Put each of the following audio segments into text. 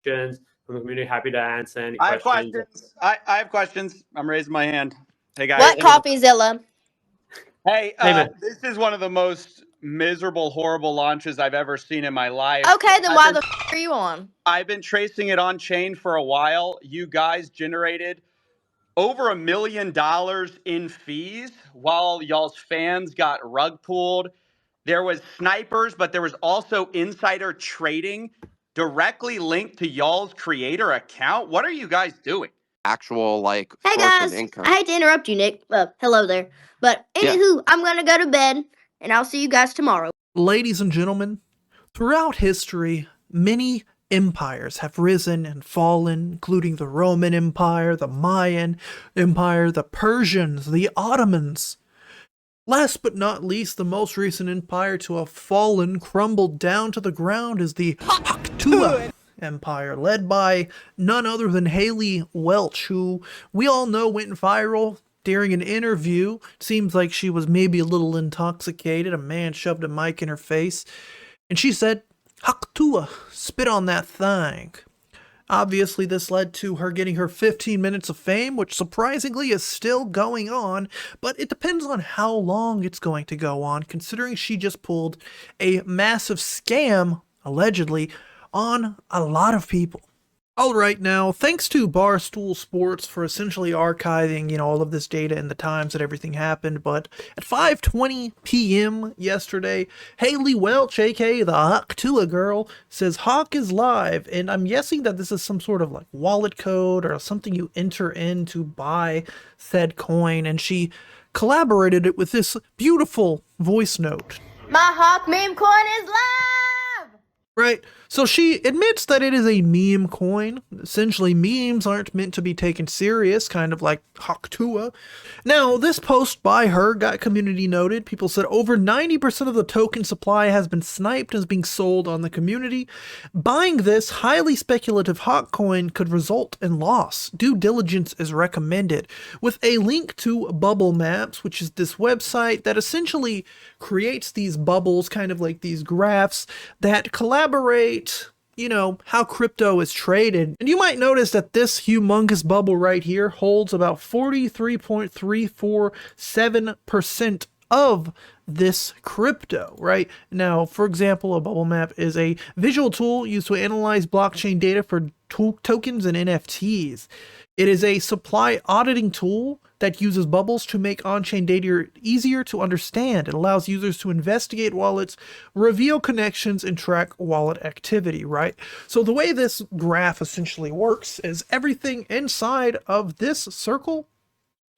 questions from the community. Happy to answer any I have questions. questions. I have questions. I'm raising my hand. Hey guys. What Coffeezilla? Hey, Hey, man. this is one of the most miserable, horrible launches I've ever seen in my life. Okay, then why the f are you on? I've been tracing it on chain for a while. You guys generated over $1 million in fees while y'all's fans got rug pulled. There was snipers, but there was also insider trading directly linked to y'all's creator account. What are you guys doing? Actual like Hey source guys, of income. I hate to interrupt you, Nick. Hello there. But anywho, I'm gonna go to bed, and I'll see you guys tomorrow. Ladies and gentlemen, throughout history, many empires have risen and fallen, including the Roman Empire, the Mayan Empire, the Persians, the Ottomans. Last but not least, the most recent empire to have fallen, crumbled down to the ground is the Hawk Tuah Empire, led by none other than Haley Welch, who we all know went viral during an interview. Seems like she was maybe a little intoxicated. A man shoved a mic in her face, and she said, "Hawk Tuah, spit on that thing." Obviously, this led to her getting her 15 minutes of fame, which surprisingly is still going on, but it depends on how long it's going to go on, considering she just pulled a massive scam, allegedly, on a lot of people. Alright, now, thanks to Barstool Sports for essentially archiving, all of this data and the times that everything happened, but at 5:20 p.m. yesterday, Haley Welch, aka the Hawk Tuah girl, says Hawk is live, and I'm guessing that this is some sort of like wallet code or something you enter in to buy said coin, and she collaborated it with this beautiful voice note. My Hawk meme coin is live! Right, so she admits that it is a meme coin. Essentially, memes aren't meant to be taken serious, kind of like Hawk Tuah. Now, this post by her got community noted. People said over 90% of the token supply has been sniped and is being sold on the community. Buying this highly speculative Hawk coin could result in loss. Due diligence is recommended, with a link to Bubble Maps, which is this website that essentially creates these bubbles, kind of like these graphs that collaborate, how crypto is traded. And you might notice that this humongous bubble right here holds about 43.347% of this crypto, right? Now, for example, a bubble map is a visual tool used to analyze blockchain data for tokens and NFTs. It is a supply auditing tool that uses bubbles to make on-chain data easier to understand. It allows users to investigate wallets, reveal connections, and track wallet activity, right? So the way this graph essentially works is everything inside of this circle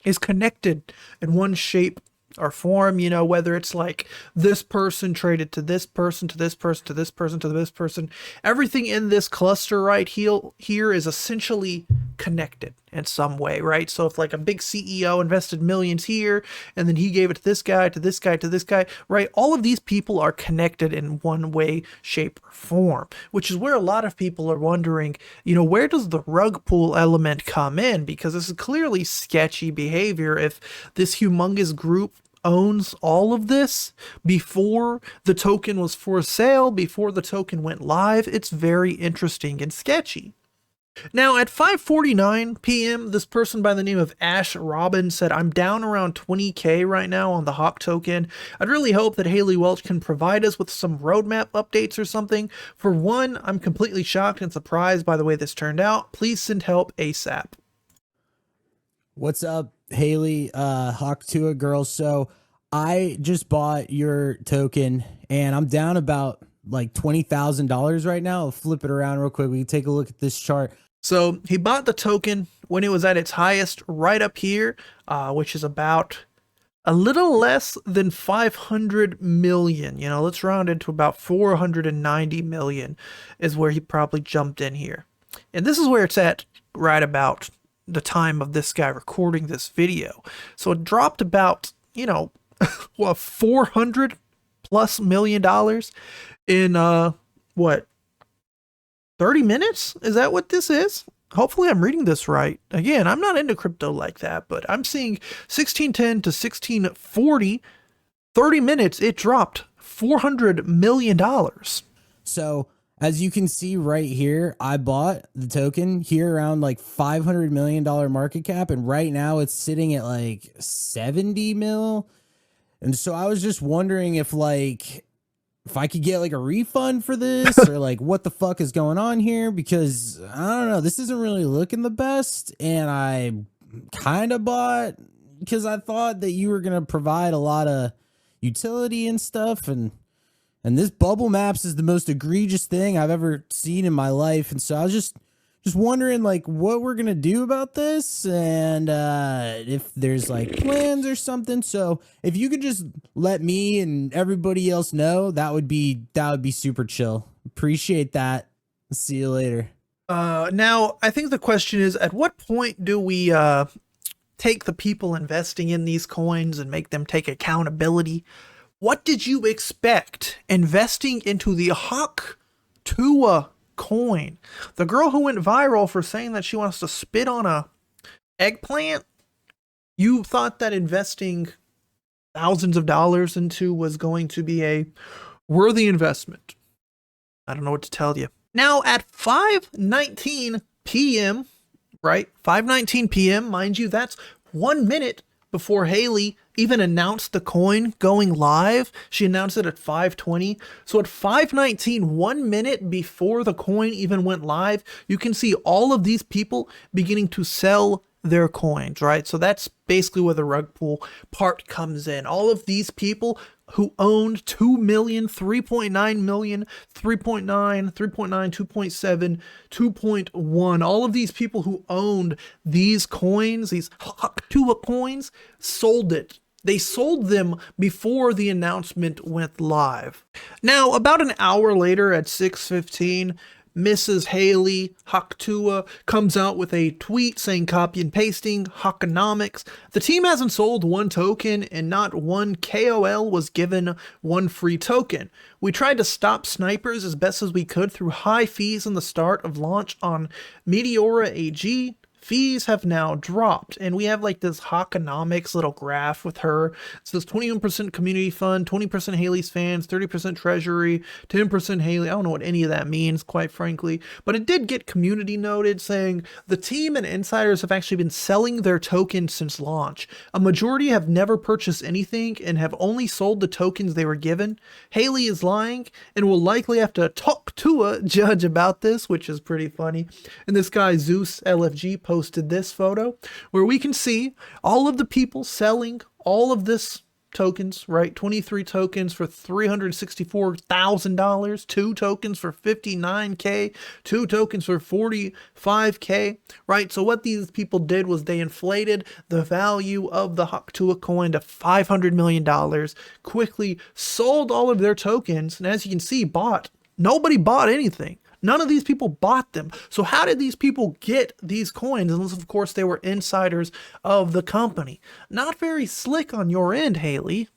is connected in one shape or form, whether it's like this person traded to this person, to this person, to this person, to this person. Everything in this cluster right here is essentially connected in some way, right? So if like a big CEO invested millions here, and then he gave it to this guy, to this guy, to this guy, right? All of these people are connected in one way, shape, or form, which is where a lot of people are wondering, where does the rug pull element come in? Because this is clearly sketchy behavior if this humongous group owns all of this before the token was for sale, before the token went live. It's very interesting and sketchy. Now, at 5:49 p.m., this person by the name of Ash Robin said, "I'm down around 20K right now on the Hawk token. I'd really hope that Haley Welch can provide us with some roadmap updates or something. For one, I'm completely shocked and surprised by the way this turned out. Please send help ASAP." What's up, Haley, Hawk Tuah girl? So I just bought your token and I'm down about like $20,000 right now. I'll flip it around real quick. We can take a look at this chart. So he bought the token when it was at its highest right up here, which is about a little less than 500 million. Let's round it to about 490 million is where he probably jumped in here. And this is where it's at right about the time of this guy recording this video. So it dropped about, what, 400 plus million dollars in 30 minutes? Is that what this is? Hopefully I'm reading this right. Again, I'm not into crypto like that, but I'm seeing 1610 to 1640, 30 minutes, it dropped $400 million. So As you can see right here, I bought the token here around like $500 million market cap, and right now it's sitting at like 70 mil. And so I was just wondering if I could get like a refund for this or like what the fuck is going on here, because I don't know, this isn't really looking the best. And I kind of bought because I thought that you were going to provide a lot of utility and stuff. And this bubble maps is the most egregious thing I've ever seen in my life. And so I was just wondering like what we're going to do about this, and if there's like plans or something. So if you could just let me and everybody else know, that would be super chill. Appreciate that. See you later. Now I think the question is, at what point do we take the people investing in these coins and make them take accountability? What did you expect investing into the Hawk Tuah coin? The girl who went viral for saying that she wants to spit on a eggplant? You thought that investing thousands of dollars into was going to be a worthy investment. I don't know what to tell you. Now at 5:19 p.m., right? 5:19 p.m., mind you, that's 1 minute before Haley even announced the coin going live. She announced it at 5:20. So at 5:19, 1 minute before the coin even went live, you can see all of these people beginning to sell their coins, right? So that's basically where the rug pull part comes in. All of these people who owned 2 million, 3.9 million, 3.9, 3.9, 2.7, 2.1, all of these people who owned these coins, these Hawk Tuah coins, sold it. They sold them before the announcement went live. Now, about an hour later at 6:15, Mrs. Haley Hawk Tuah comes out with a tweet saying copy and pasting Hawkonomics. The team hasn't sold one token and not one KOL was given one free token. We tried to stop snipers as best as we could through high fees in the start of launch on Meteora AG. Fees have now dropped, and we have like this Hawkonomics little graph with her. It says 21% community fund, 20% Haley's fans, 30% treasury, 10% Haley. I don't know what any of that means, quite frankly, but it did get community noted saying the team and insiders have actually been selling their tokens since launch. A majority have never purchased anything and have only sold the tokens they were given. Haley is lying and will likely have to Talk Tuah judge about this, which is pretty funny. And this guy Zeus LFG posted this photo where we can see all of the people selling all of this tokens, right? 23 tokens for $364,000, 2 tokens for $59K, 2 tokens for $45K, right? So what these people did was they inflated the value of the Hawk Tuah coin to $500 million, quickly sold all of their tokens, and as you can see, nobody bought anything. None of these people bought them. So how did these people get these coins? Unless, of course, they were insiders of the company. Not very slick on your end, Haley.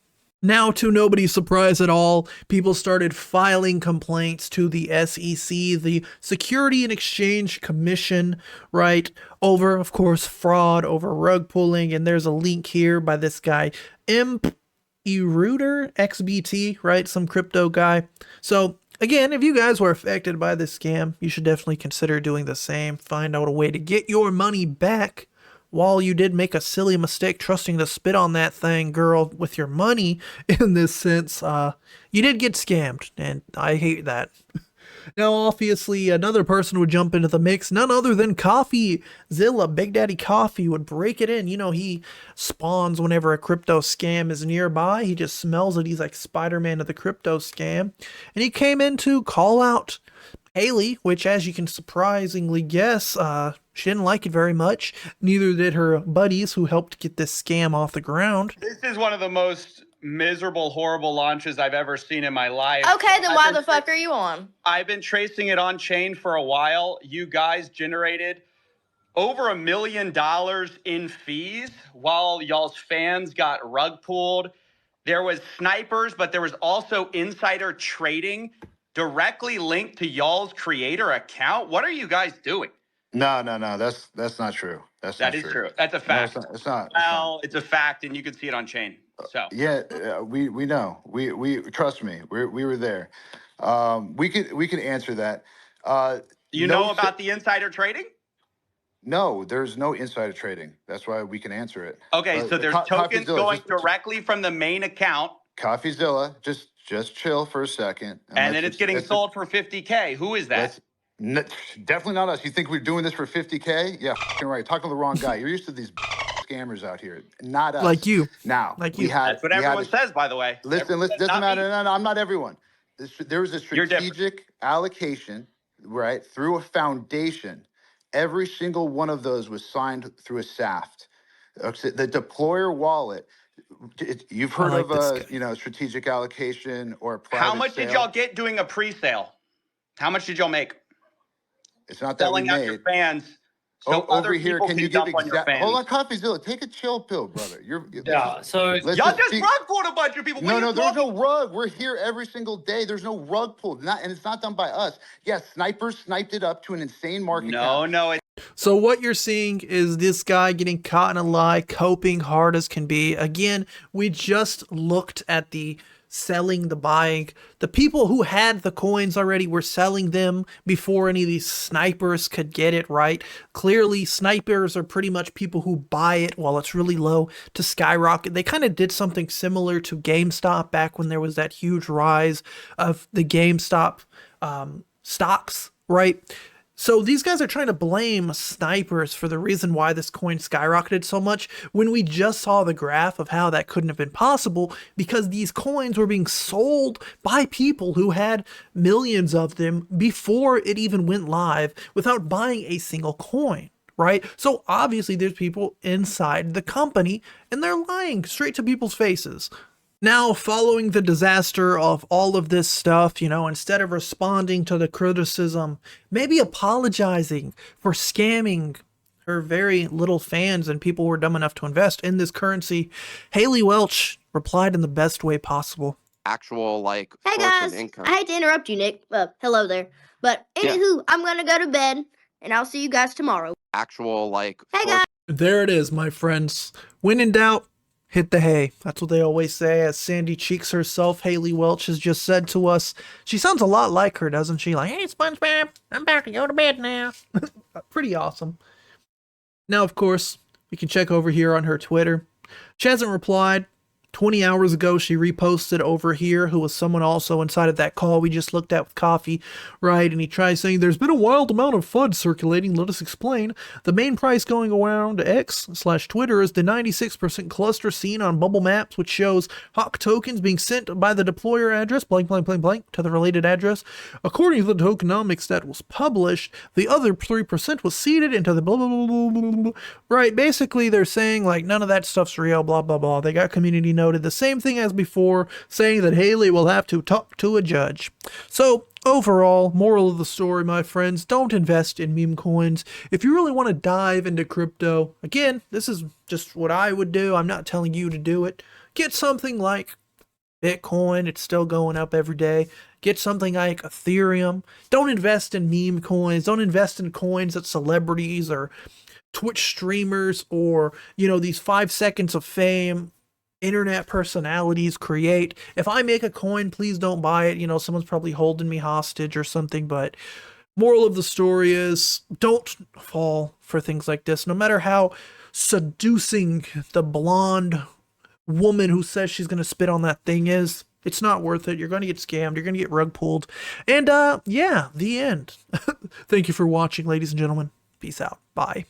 Now, to nobody's surprise at all, people started filing complaints to the SEC, the Security and Exchange Commission, right, over, of course, fraud, over rug pulling. And there's a link here by this guy, Imp Eruder XBT, right, some crypto guy. So again, if you guys were affected by this scam, you should definitely consider doing the same. Find out a way to get your money back. While you did make a silly mistake trusting to spit on that thing, girl, with your money in this sense, you did get scammed, and I hate that. Now, obviously, another person would jump into the mix, none other than Coffeezilla. Big Daddy Coffee would break it in. You know, he spawns whenever a crypto scam is nearby. He just smells it. He's like Spider-Man of the crypto scam. And he came in to call out Haley, which, as you can surprisingly guess, she didn't like it very much. Neither did her buddies who helped get this scam off the ground. This is one of the most miserable, horrible launches I've ever seen in my life. Okay, then why the fuck are you on? I've been tracing it on chain for a while. You guys generated over $1 million in fees while y'all's fans got rug pulled. There was snipers, but there was also insider trading directly linked to y'all's creator account. What are you guys doing? No. That's not true. That is true. That's a fact. No, it's not. Well, it's a fact, and you can see it on chain. So Yeah, we know. We trust me. We were there. We could answer that. You know about the insider trading? No, there's no insider trading. That's why we can answer it. Okay, so there's tokens Coffeezilla, going directly from the main account. Coffeezilla, just chill for a second. And then it's getting sold for 50K. Who is that? Definitely not us. You think we're doing this for 50K? Yeah, right. Talking to the wrong guy. You're used to these scammers out here. Not us. Like you. Now, like you. That's what everyone says, by the way. Listen, doesn't matter. No, I'm not everyone. There was a strategic allocation, right, through a foundation. Every single one of those was signed through a SAFT. The deployer wallet. You've heard of strategic allocation or a private How much sale. did y'all get doing a pre-sale? How much did y'all make? It's not that selling we out made. your fans. So Over here, can you give exact? Hold on, Coffeezilla, take a chill pill, brother. So y'all just rug pulled a bunch of people. No, there's no rug. We're here every single day. There's no rug pulled, and it's not done by us. Yes, snipers sniped it up to an insane market cap. No. So what you're seeing is this guy getting caught in a lie, coping hard as can be. Again, we just looked at the selling, the buying. The people who had the coins already were selling them before any of these snipers could get it, right? Clearly, snipers are pretty much people who buy it while it's really low to skyrocket. They kind of did something similar to GameStop back when there was that huge rise of the GameStop stocks, right? So these guys are trying to blame snipers for the reason why this coin skyrocketed so much, when we just saw the graph of how that couldn't have been possible, because these coins were being sold by people who had millions of them before it even went live without buying a single coin, right? So obviously there's people inside the company and they're lying straight to people's faces. Now, following the disaster of all of this stuff, instead of responding to the criticism, maybe apologizing for scamming her very little fans and people who were dumb enough to invest in this currency, Haley Welch replied in the best way possible. Actual, Hey source guys, of income. I hate to interrupt you, Nick. Hello there. But anywho, I'm going to go to bed, and I'll see you guys tomorrow. Actual, Hey guys. There it is, my friends. When in doubt, hit the hay. That's what they always say. As Sandy Cheeks herself, Haley Welch, has just said to us. She sounds a lot like her, doesn't she? Like, hey, SpongeBob, I'm about to go to bed now. Pretty awesome. Now, of course, we can check over here on her Twitter. She hasn't replied. 20 hours ago, she reposted over here, who was someone also inside of that call we just looked at with Coffee, right? And he tries saying, there's been a wild amount of FUD circulating. Let us explain. The main price going around X/Twitter is the 96% cluster seen on bubble maps, which shows Hawk tokens being sent by the deployer address, blank, blank, blank, blank, to the related address. According to the tokenomics that was published, the other 3% was seeded into the blah, blah, blah, blah, blah, blah. Right, basically they're saying, like, none of that stuff's real, blah, blah, blah. They got community noted. The same thing as before, saying that Haley will have to talk to a judge. So overall, moral of the story, my friends, don't invest in meme coins. If you really want to dive into crypto, again, this is just what I would do. I'm not telling you to do it. Get something like Bitcoin. It's still going up every day. Get something like Ethereum. Don't invest in meme coins. Don't invest in coins that celebrities or Twitch streamers or, these 5 seconds of fame internet personalities create. If I make a coin, please don't buy it. Someone's probably holding me hostage or something. But moral of the story is, don't fall for things like this. No matter how seducing the blonde woman who says she's going to spit on that thing is, it's not worth it. You're going to get scammed. You're going to get rug pulled. And yeah, the end. Thank you for watching, ladies and gentlemen. Peace out. Bye.